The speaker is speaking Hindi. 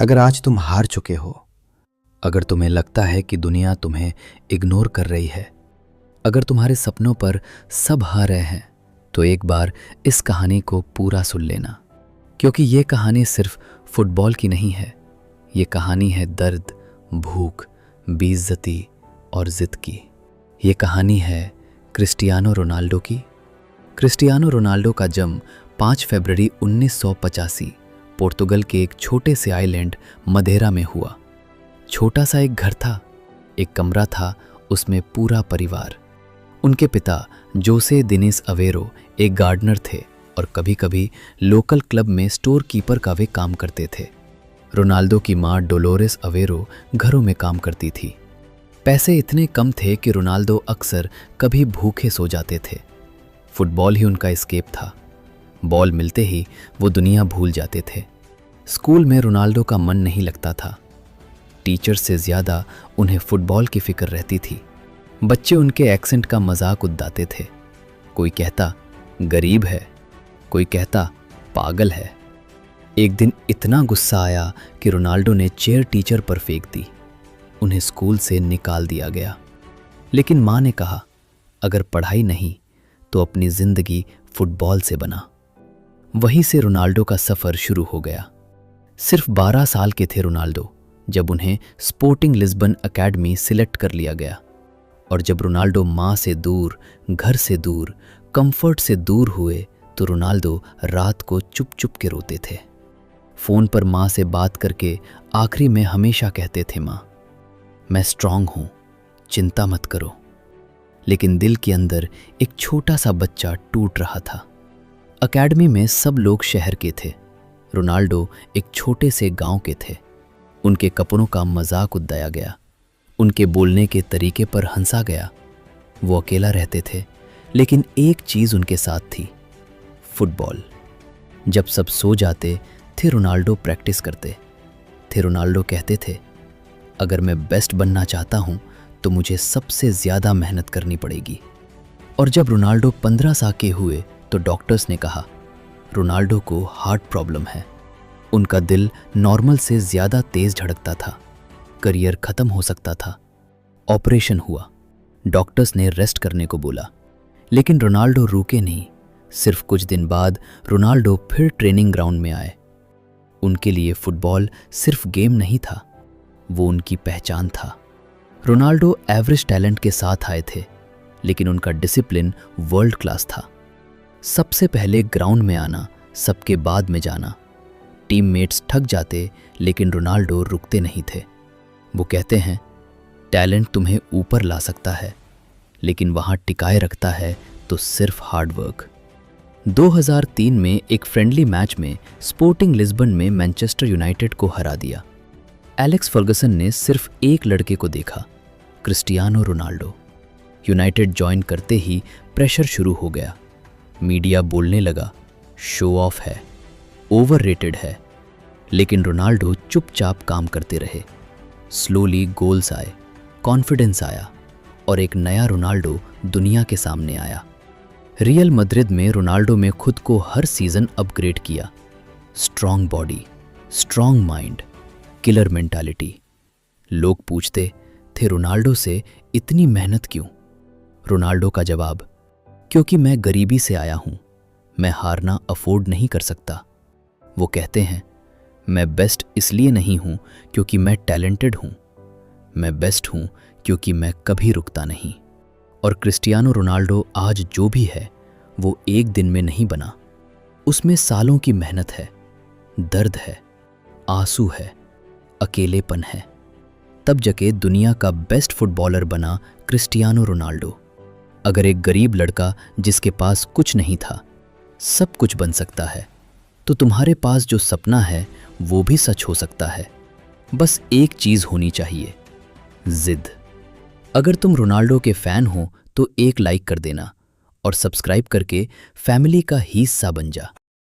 अगर आज तुम हार चुके हो, अगर तुम्हें लगता है कि दुनिया तुम्हें इग्नोर कर रही है, अगर तुम्हारे सपनों पर सब हार रहे हैं, तो एक बार इस कहानी को पूरा सुन लेना, क्योंकि ये कहानी सिर्फ फुटबॉल की नहीं है। ये कहानी है दर्द, भूख, बेइज्जती और जिद की। ये कहानी है क्रिस्टियानो रोनाल्डो की। क्रिस्टियानो रोनाल्डो का जन्म 5 फरवरी 1985 पोर्तुगल के एक छोटे से आइलैंड मदेरा में हुआ। छोटा सा एक घर था, एक कमरा था, उसमें पूरा परिवार। उनके पिता जोसे दिनेस अवेरो एक गार्डनर थे और कभी-कभी लोकल क्लब में स्टोर कीपर का वे काम करते थे। रोनाल्डो की माँ डोलोरेस अवेरो घरों में काम करती थी। पैसे इतने कम थे कि रोनाल्डो अक्सर कभी भूखे सो जाते थे। फुटबॉल ही उनका एस्केप था। बॉल मिलते ही वो दुनिया भूल जाते थे। स्कूल में रोनाल्डो का मन नहीं लगता था। टीचर से ज़्यादा उन्हें फुटबॉल की फिक्र रहती थी। बच्चे उनके एक्सेंट का मजाक उड़ाते थे। कोई कहता गरीब है, कोई कहता पागल है। एक दिन इतना गुस्सा आया कि रोनाल्डो ने चेयर टीचर पर फेंक दी। उन्हें स्कूल से निकाल दिया गया। लेकिन माँ ने कहा, अगर पढ़ाई नहीं तो अपनी ज़िंदगी फुटबॉल से बना। वहीं से रोनाल्डो का सफ़र शुरू हो गया। सिर्फ 12 साल के थे रोनाल्डो जब उन्हें स्पोर्टिंग लिस्बन एकेडमी सिलेक्ट कर लिया गया। और जब रोनाल्डो माँ से दूर, घर से दूर, कंफर्ट से दूर हुए तो रोनाल्डो रात को चुप चुप के रोते थे। फ़ोन पर माँ से बात करके आखिरी में हमेशा कहते थे, माँ मैं स्ट्रांग हूँ, चिंता मत करो। लेकिन दिल के अंदर एक छोटा सा बच्चा टूट रहा था। एकेडमी में सब लोग शहर के थे। रोनाल्डो एक छोटे से गांव के थे। उनके कपड़ों का मजाक उड़ाया गया, उनके बोलने के तरीके पर हंसा गया। वो अकेला रहते थे, लेकिन एक चीज़ उनके साथ थी, फुटबॉल। जब सब सो जाते थे रोनाल्डो प्रैक्टिस करते थे। रोनाल्डो कहते थे, अगर मैं बेस्ट बनना चाहता हूँ तो मुझे सबसे ज़्यादा मेहनत करनी पड़ेगी। और जब रोनाल्डो 15 साल के हुए तो डॉक्टर्स ने कहा रोनाल्डो को हार्ट प्रॉब्लम है। उनका दिल नॉर्मल से ज़्यादा तेज़ धड़कता था। करियर ख़त्म हो सकता था। ऑपरेशन हुआ। डॉक्टर्स ने रेस्ट करने को बोला, लेकिन रोनाल्डो रुके नहीं। सिर्फ कुछ दिन बाद रोनाल्डो फिर ट्रेनिंग ग्राउंड में आए। उनके लिए फुटबॉल सिर्फ गेम नहीं था, वो उनकी पहचान था। रोनाल्डो एवरेज टैलेंट के साथ आए थे, लेकिन उनका डिसिप्लिन वर्ल्ड क्लास था। सबसे पहले ग्राउंड में आना, सबके बाद में जाना। टीममेट्स थक जाते, लेकिन रोनाल्डो रुकते नहीं थे। वो कहते हैं, टैलेंट तुम्हें ऊपर ला सकता है, लेकिन वहाँ टिकाए रखता है तो सिर्फ हार्ड वर्क। 2003 में एक फ्रेंडली मैच में स्पोर्टिंग लिस्बन में मैनचेस्टर यूनाइटेड को हरा दिया। एलेक्स फर्गसन ने सिर्फ एक लड़के को देखा, क्रिस्टियानो रोनाल्डो। यूनाइटेड ज्वाइन करते ही प्रेशर शुरू हो गया। मीडिया बोलने लगा, शो ऑफ है, ओवररेटेड है। लेकिन रोनाल्डो चुपचाप काम करते रहे। स्लोली गोल्स आए, कॉन्फिडेंस आया और एक नया रोनाल्डो दुनिया के सामने आया। रियल मैड्रिड में रोनाल्डो में खुद को हर सीजन अपग्रेड किया। Strong body, strong mind, killer mentality. लोग पूछते थे रोनाल्डो से इतनी मेहनत क्यों? रोनाल्डो का जवाब, क्योंकि मैं गरीबी से आया हूं, मैं हारना अफोर्ड नहीं कर सकता। वो कहते हैं, मैं बेस्ट इसलिए नहीं हूं क्योंकि मैं टैलेंटेड हूं, मैं बेस्ट हूं क्योंकि मैं कभी रुकता नहीं। और क्रिस्टियानो रोनाल्डो आज जो भी है वो एक दिन में नहीं बना। उसमें सालों की मेहनत है, दर्द है, आंसू है, अकेलेपन है। तब जाके दुनिया का बेस्ट फुटबॉलर बना क्रिस्टियानो रोनाल्डो। अगर एक गरीब लड़का जिसके पास कुछ नहीं था सब कुछ बन सकता है, तो तुम्हारे पास जो सपना है वो भी सच हो सकता है। बस एक चीज़ होनी चाहिए, जिद। अगर तुम रोनाल्डो के फैन हो तो एक लाइक कर देना और सब्सक्राइब करके फैमिली का हिस्सा बन जा।